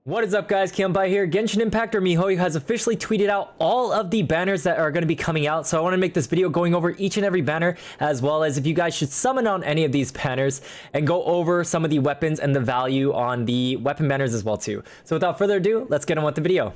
What is up, guys? Kianbai here. Genshin Impact or miHoYo has officially tweeted out all of the banners that are going to be coming out. So I want to make this video going over each and every banner, as well as if you guys should summon on any of these banners, and go over some of the weapons and the value on the weapon banners as well too. So without further ado, let's get on with the video.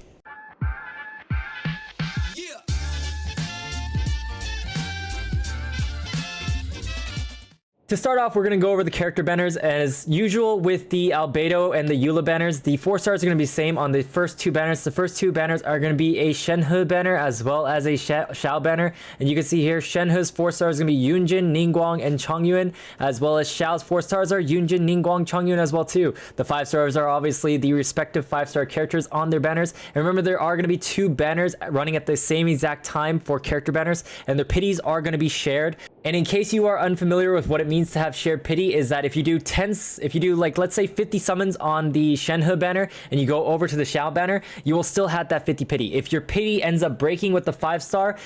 To start off, we're going to go over the character banners. As usual with the Albedo and the Eula banners, the 4 stars are going to be the same on the first 2 banners. The first 2 banners are going to be a Shenhe banner as well as a Xiao banner. And you can see here, Shenhe's 4 stars are going to be Yunjin, Ningguang, and Chongyun, as well as Xiao's 4 stars are Yunjin, Ningguang, Chongyun as well too. The 5 stars are obviously the respective 5-star characters on their banners. And remember, there are going to be 2 banners running at the same exact time for character banners, and their pities are going to be shared. And in case you are unfamiliar with what it means to have shared pity, is that if you do like, let's say 50 summons on the Shenhe banner and you go over to the Xiao banner, you will still have that 50 pity. If your pity ends up breaking with the 5-star,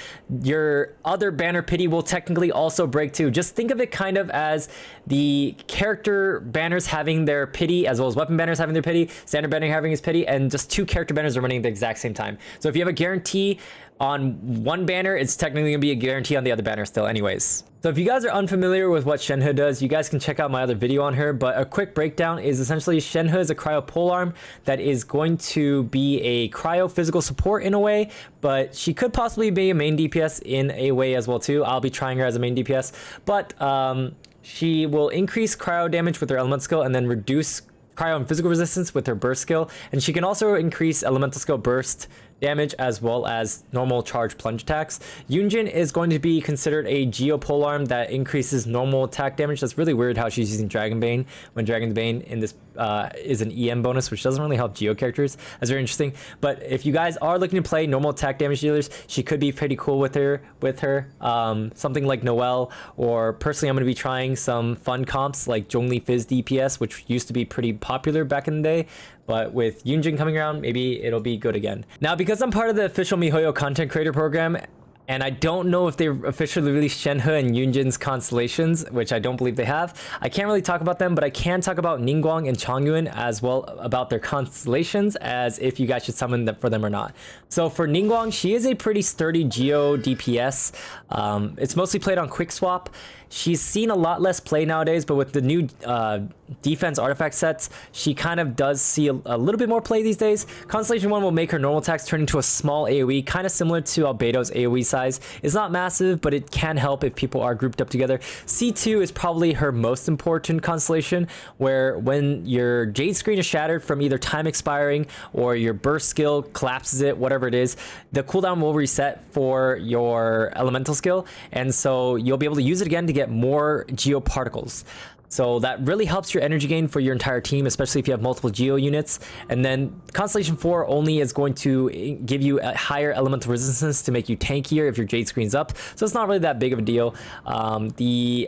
your other banner pity will technically also break too. Just think of it kind of as the character banners having their pity, as well as weapon banners having their pity, standard banner having his pity, and just 2 character banners are running at the exact same time. So if you have a guarantee on one banner, it's technically gonna be a guarantee on the other banner still anyways. So if you guys are unfamiliar with what Shenhe does, you guys can check out my other video on her, but a quick breakdown is essentially Shenhe is a cryo polearm that is going to be a cryo physical support in a way, but she could possibly be a main DPS in a way as well too. I'll be trying her as a main DPS, but she will increase cryo damage with her elemental skill and then reduce cryo and physical resistance with her burst skill, and she can also increase elemental skill burst damage as well as normal charge plunge attacks. Yunjin is going to be considered a geopolearm that increases normal attack damage. That's really weird how she's using Dragon Bane when Dragon Bane in this is an EM bonus, which doesn't really help geo characters. That's very interesting. But if you guys are looking to play normal attack damage dealers, she could be pretty cool with her. Something like Noelle, or personally I'm going to be trying some fun comps like Zhongli Fizz DPS, which used to be pretty popular back in the day. But with Yunjin coming around, maybe it'll be good again. Now, because I'm part of the official miHoYo content creator program, and I don't know if they've officially released Shenhe and Yunjin's constellations, which I don't believe they have, I can't really talk about them, but I can talk about Ningguang and Chongyun as well about their constellations, as if you guys should summon them for them or not. So for Ningguang, she is a pretty sturdy geo DPS. It's mostly played on quick swap. She's seen a lot less play nowadays, but with the new defense artifact sets, she kind of does see a little bit more play these days. Constellation 1 will make her normal attacks turn into a small AoE, kind of similar to Albedo's AoE size. It's not massive, but it can help if people are grouped up together. C2 is probably her most important constellation, where when your Jade screen is shattered from either time expiring or your burst skill collapses it, whatever it is, the cooldown will reset for your elemental skill, and so you'll be able to use it again to get more geo particles. So that really helps your energy gain for your entire team, especially if you have multiple geo units. And then Constellation 4 only is going to give you a higher elemental resistance to make you tankier if your Jade screen's up. So it's not really that big of a deal. The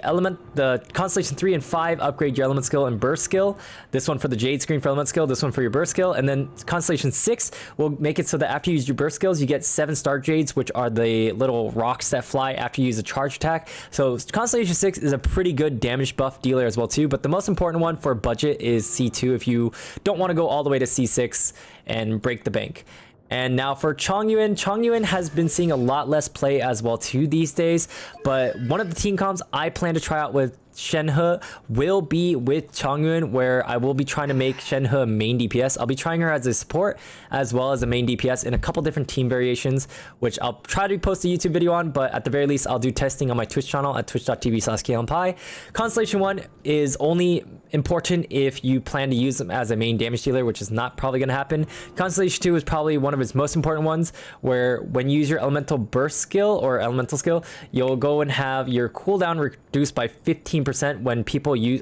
Constellation 3 and 5 upgrade your element skill and burst skill. This one for the Jade screen for element skill, this one for your burst skill. And then Constellation 6 will make it so that after you use your burst skills, you get 7 star Jades, which are the little rocks that fly after you use a charge attack. So Constellation 6 is a pretty good damage buff dealer as well too, but the most important one for budget is C2 if you don't want to go all the way to C6 and break the bank. And now for Chongyun has been seeing a lot less play as well too these days, but one of the team comps I plan to try out with Shenhe will be with Chongyun, where I will be trying to make Shenhe a main DPS. I'll be trying her as a support as well as a main DPS in a couple different team variations, which I'll try to post a YouTube video on, but at the very least I'll do testing on my Twitch channel at twitch.tv/KLMPie. Constellation 1 is only important if you plan to use them as a main damage dealer, which is not probably going to happen. Constellation 2 is probably one of its most important ones, where when you use your elemental burst skill or elemental skill, you'll go and have your cooldown reduced by 15% when people use,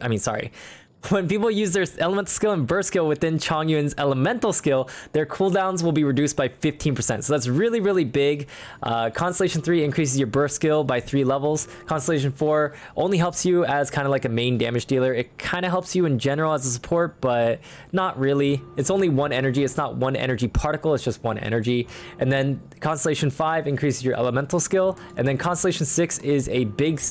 when people use their elemental skill and burst skill within Chongyun's elemental skill, their cooldowns will be reduced by 15%. So that's really, really big. Constellation 3 increases your burst skill by 3 levels. Constellation 4 only helps you as kind of like a main damage dealer. It kind of helps you in general as a support, but not really. It's only 1 energy. It's not 1 energy particle. It's just 1 energy. And then Constellation 5 increases your elemental skill. And then Constellation 6 is a big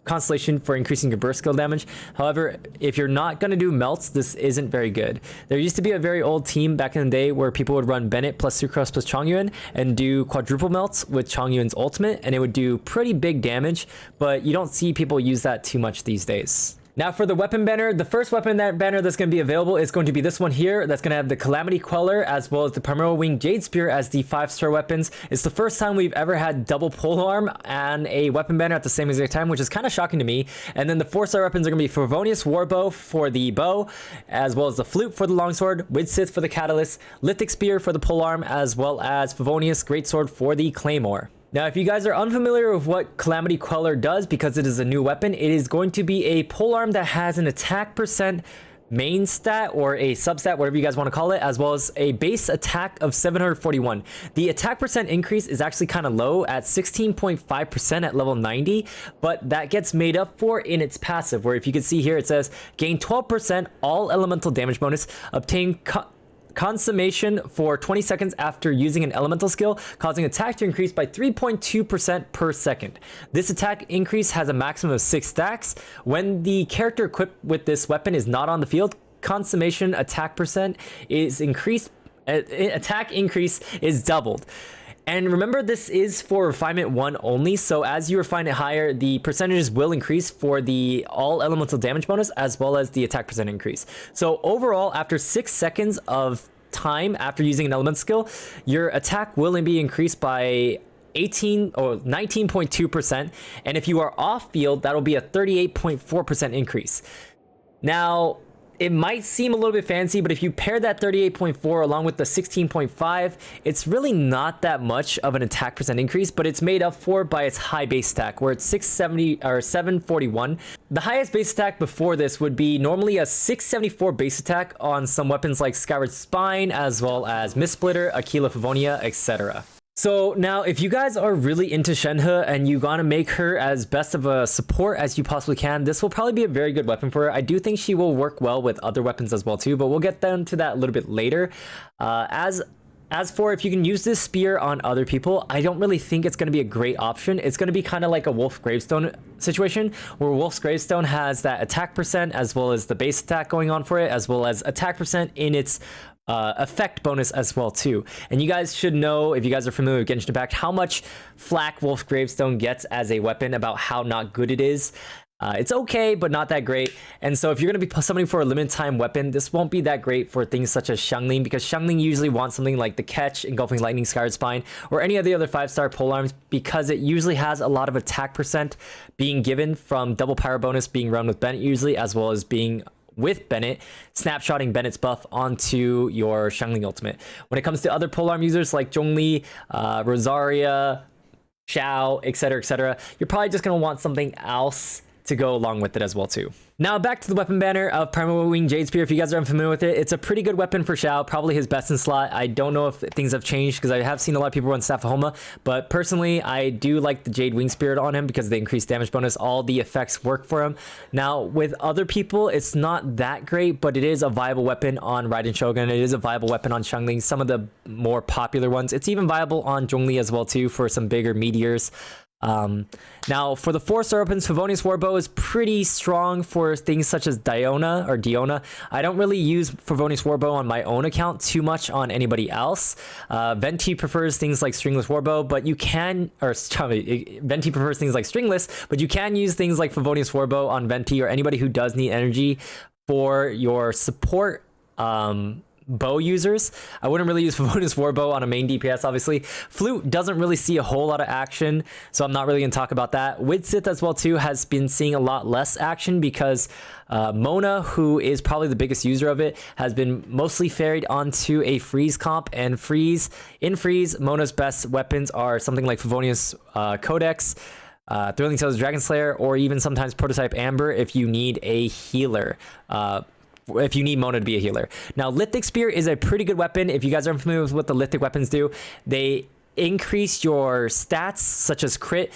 constellation for increasing your burst skill damage. However, if you're not going to do melts, this isn't very good. There used to be a very old team back in the day where people would run Bennett plus Sucrose plus Chongyun and do quadruple melts with Chongyun's ultimate, and it would do pretty big damage, but you don't see people use that too much these days. Now for the weapon banner, the first weapon banner that's going to be available is going to be this one here. That's going to have the Calamity Queller as well as the Primordial Wing Jade Spear as the 5-star weapons. It's the first time we've ever had double polearm and a weapon banner at the same exact time, which is kind of shocking to me. And then the 4-star weapons are going to be Favonius Warbow for the bow, as well as the Flute for the longsword, Widsith for the catalyst, Lithic Spear for the polearm, as well as Favonius Greatsword for the claymore. Now, if you guys are unfamiliar with what Calamity Queller does, because it is a new weapon, it is going to be a polearm that has an attack percent main stat or a substat, whatever you guys want to call it, as well as a base attack of 741. The attack percent increase is actually kind of low at 16.5% at level 90, but that gets made up for in its passive, where if you can see here, it says gain 12% all elemental damage bonus, obtain consummation for 20 seconds after using an elemental skill, causing attack to increase by 3.2% per second. This attack increase has a maximum of 6 stacks. When the character equipped with this weapon is not on the field, consummation attack percent is increased, attack increase is doubled. And remember, this is for refinement 1 only, so as you refine it higher, the percentages will increase for the all elemental damage bonus as well as the attack percent increase. So overall, after 6 seconds of time after using an element skill, your attack will be increased by 18 or 19.2%, and if you are off field, that'll be a 38.4% increase. Now, it might seem a little bit fancy, but if you pair that 38.4 along with the 16.5, it's really not that much of an attack percent increase, but it's made up for by its high base stack, where it's 670 or 741. The highest base attack before this would be normally a 674 base attack on some weapons like Skyward Spine, as well as Mist Splitter, Aquila Favonia, etc. So now, if you guys are really into Shenhe and you want to make her as best of a support as you possibly can, this will probably be a very good weapon for her. I do think she will work well with other weapons as well too, but we'll get down to that a little bit later. As for if you can use this spear on other people, I don't really think it's going to be a great option. It's going to be kind of like a Wolf Gravestone situation, where Wolf's Gravestone has that attack percent as well as the base attack going on for it, as well as attack percent in its effect bonus as well too. And you guys should know, if you guys are familiar with Genshin Impact, how much flack Wolf's Gravestone gets as a weapon about how not good it is. It's okay, but not that great. And so if you're going to be summoning for a limited time weapon, this won't be that great for things such as Xiangling, because Xiangling usually wants something like the Catch, Engulfing Lightning, Skyward Spine, or any of the other 5-star polearms, because it usually has a lot of attack percent being given from double pyro bonus being run with Bennett usually, as well as being with Bennett, snapshotting Bennett's buff onto your Xiangling ultimate. When it comes to other polearm users like Zhongli, Rosaria, Xiao, etc., you're probably just going to want something else to go along with it as well too. Now back to the weapon banner of Primordial Wing Jade Spear. If you guys are unfamiliar with it, it's a pretty good weapon for Xiao, probably his best in slot. I don't know if things have changed, because I have seen a lot of people run Staff of Homa, but personally I do like the Jade Wing Spirit on him because of the increased damage bonus. All the effects work for him. Now with other people, it's not that great, but it is a viable weapon on Raiden Shogun. It is a viable weapon on Xiangling, some of the more popular ones. It's even viable on Zhongli as well too for some bigger meteors. Now for the 4-star weapons, Favonius Warbow is pretty strong for things such as Diona. I don't really use Favonius Warbow on my own account too much on anybody else. Venti prefers things like Stringless Warbow, but you can, Venti prefers things like Stringless, but you can use things like Favonius Warbow on Venti or anybody who does need energy for your support bow users. I wouldn't really use Favonius Warbow on a main DPS, obviously. Flute doesn't really see a whole lot of action, so I'm not really going to talk about that. Widsith as well too has been seeing a lot less action because Mona, who is probably the biggest user of it, has been mostly ferried onto a freeze comp, and in freeze, Mona's best weapons are something like Favonius Codex, Thrilling Tales of Dragon Slayer, or even sometimes Prototype Amber if you need a healer. If you need Mona to be a healer. Now, Lithic Spear is a pretty good weapon. If you guys are unfamiliar with what the Lithic weapons do, they increase your stats such as crit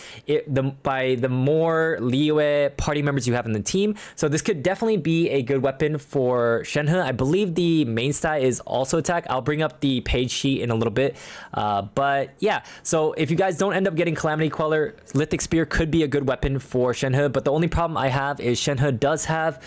by the more Liyue party members you have in the team. So this could definitely be a good weapon for Shenhe. I believe the main stat is also attack. I'll bring up the page sheet in a little bit. But yeah, so if you guys don't end up getting Calamity Queller, Lithic Spear could be a good weapon for Shenhe. But the only problem I have is Shenhe does have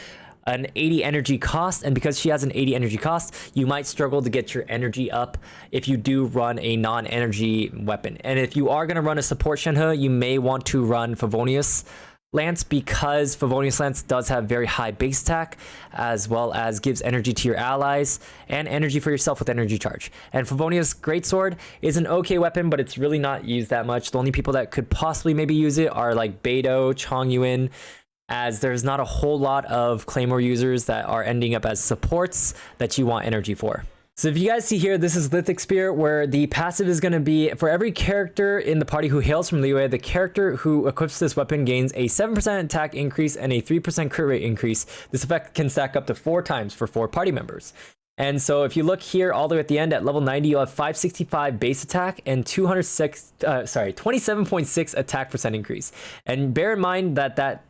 an 80 energy cost, and because she has an 80 energy cost, you might struggle to get your energy up if you do run a non-energy weapon. And if you are going to run a support Shenhe, you may want to run Favonius Lance, because Favonius Lance does have very high base attack, as well as gives energy to your allies and energy for yourself with energy charge. And Favonius Greatsword is an okay weapon, but it's really not used that much. The only people that could possibly maybe use it are like Beidou, Chongyuan, as there's not a whole lot of Claymore users that are ending up as supports that you want energy for. So if you guys see here, this is Lithic Spear, where the passive is going to be for every character in the party who hails from Liyue, the character who equips this weapon gains a 7% attack increase and a 3% crit rate increase. This effect can stack up to 4 times for 4 party members. And so if you look here all the way at the end at level 90, you'll have 565 base attack and 27.6 attack percent increase. And bear in mind that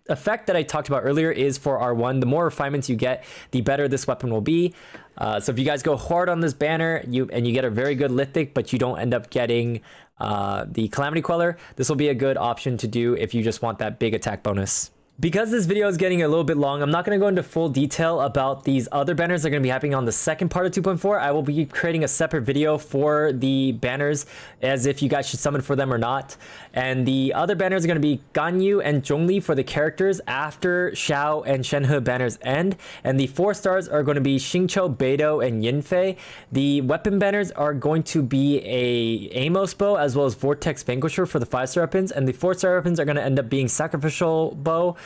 effect that I talked about earlier is for R1. The more refinements you get, the better this weapon will be. So if you guys go hard on this banner and you get a very good Lithic, but you don't end up getting the Calamity Queller, this will be a good option to do if you just want that big attack bonus. Because this video is getting a little bit long, I'm not going to go into full detail about these other banners that are going to be happening on the second part of 2.4. I will be creating a separate video for the banners as if you guys should summon for them or not. And the other banners are going to be Ganyu and Zhongli for the characters after Xiao and Shenhe banners end. And the 4 stars are going to be Xingqiu, Beidou, and Yinfei. The weapon banners are going to be a Amos bow as well as Vortex Vanquisher for the 5-star weapons. And the 4-star weapons are going to end up being Sacrificial Bow,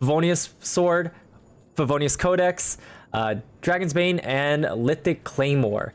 Favonius Sword, Favonius Codex, Dragon's Bane, and Lithic Claymore.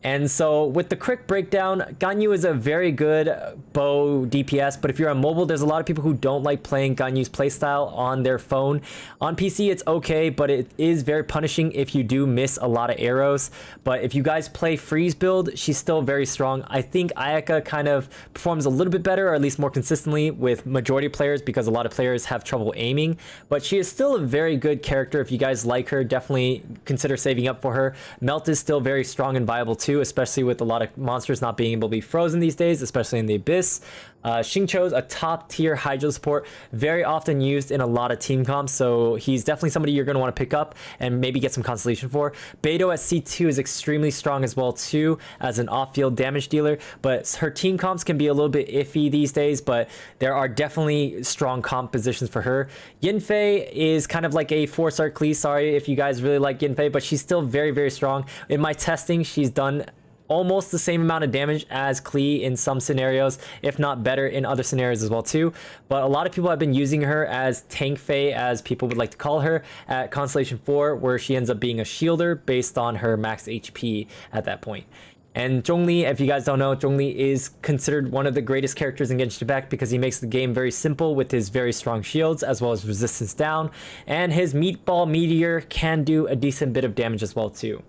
And so with the quick breakdown, Ganyu is a very good bow DPS, but if you're on mobile, there's a lot of people who don't like playing Ganyu's playstyle on their phone. On PC, it's okay, but it is very punishing if you do miss a lot of arrows. But if you guys play freeze build, she's still very strong. I think Ayaka kind of performs a little bit better, or at least more consistently with majority of players, because a lot of players have trouble aiming. But she is still a very good character. If you guys like her, definitely consider saving up for her. Melt is still very strong and viable too, especially with a lot of monsters not being able to be frozen these days, especially in the Abyss. Xingqiu is a top tier Hydro support, very often used in a lot of team comps, so he's definitely somebody you're going to want to pick up and maybe get some consolation for. Beidou at C2 is extremely strong as well too, as an off-field damage dealer, but her team comps can be a little bit iffy these days, but there are definitely strong comp positions for her. Yinfei is kind of like a 4-star Klee, sorry if you guys really like Yinfei, but she's still very, very strong. In my testing, she's done almost the same amount of damage as Klee in some scenarios, if not better in other scenarios as well too. But a lot of people have been using her as Tank Fae, as people would like to call her, at Constellation 4, where she ends up being a shielder based on her max HP at that point. And Zhongli, if you guys don't know, Zhongli is considered one of the greatest characters in Genshin Impact because he makes the game very simple with his very strong shields as well as resistance down. And his Meatball Meteor can do a decent bit of damage as well too.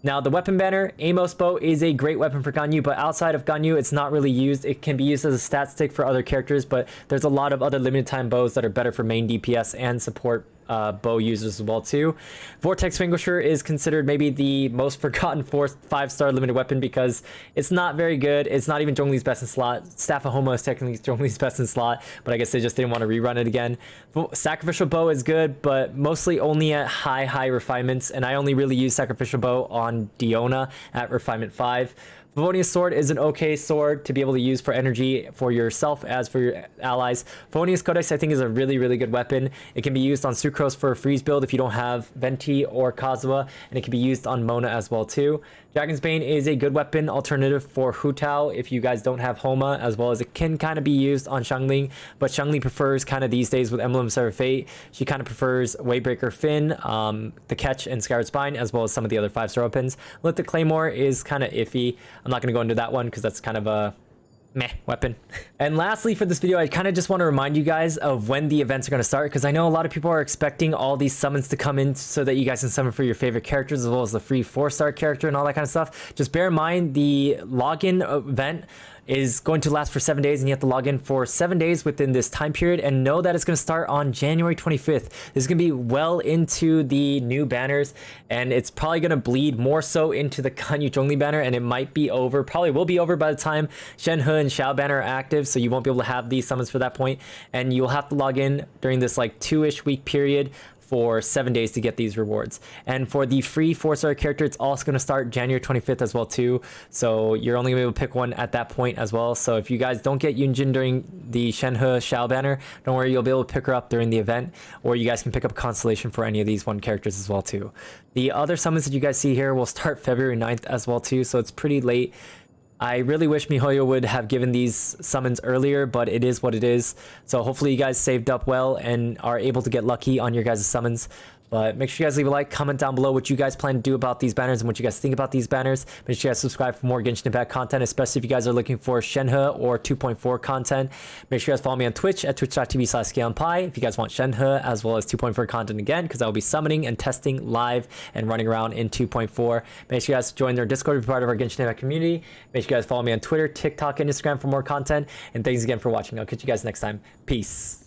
Now, the weapon banner, Amos Bow, is a great weapon for Ganyu, but outside of Ganyu, it's not really used. It can be used as a stat stick for other characters, but there's a lot of other limited time bows that are better for main DPS and support bow users as well too. Vortex Vanquisher is considered maybe the most forgotten 5-star limited weapon because it's not very good. It's not even Zhongli's best in slot. Staff of Homa is technically Zhongli's best in slot, but I guess they just didn't want to rerun it again. Sacrificial Bow is good, but mostly only at high refinements, and I only really use Sacrificial Bow on Diona at refinement 5. Favonius Sword is an okay sword to be able to use for energy for yourself as for your allies. Favonius Codex, I think, is a really, really good weapon. It can be used on Sucrose for a freeze build if you don't have Venti or Kazuha, and it can be used on Mona as well too. Dragon's Bane is a good weapon alternative for Hu Tao if you guys don't have Homa, as well as it can kind of be used on Xiangling, but Xiangling prefers kind of these days with Emblem of Sever Fate, she kind of prefers Waybreaker Finn, the Catch, and Skyward Spine, as well as some of the other 5-star weapons. Lithic Claymore is kind of iffy. I'm not going to go into that one because that's kind of a meh weapon. And lastly for this video, I kind of just want to remind you guys of when the events are going to start, because I know a lot of people are expecting all these summons to come in so that you guys can summon for your favorite characters as well as the free 4-star character and all that kind of stuff. Just bear in mind the login event is going to last for 7 days, and you have to log in for 7 days within this time period, and know that it's going to start on January 25th. This is going to be well into the new banners, and it's probably going to bleed more so into the Ganyu Zhongli banner, and it might be over, probably will be over by the time Shenhe and Xiao banner are active, so you won't be able to have these summons for that point, and you'll have to log in during this like 2-ish week period for 7 days to get these rewards. And for the free 4-star character, it's also going to start January 25th as well too, so you're only going to be able to pick one at that point as well. So if you guys don't get Yunjin during the Shenhe Xiao banner, don't worry, you'll be able to pick her up during the event, or you guys can pick up a constellation for any of these one characters as well too. The other summons that you guys see here will start February 9th as well too, so it's pretty late. I really wish MiHoYo would have given these summons earlier, but it is what it is. So hopefully you guys saved up well and are able to get lucky on your guys' summons. But make sure you guys leave a like, comment down below what you guys plan to do about these banners and what you guys think about these banners. Make sure you guys subscribe for more Genshin Impact content, especially if you guys are looking for Shenhe or 2.4 content. Make sure you guys follow me on Twitch at twitch.tv/ScaleandPie if you guys want Shenhe as well as 2.4 content again, because I will be summoning and testing live and running around in 2.4. Make sure you guys join their Discord to be part of our Genshin Impact community. Make sure you guys follow me on Twitter, TikTok, and Instagram for more content. And thanks again for watching. I'll catch you guys next time. Peace.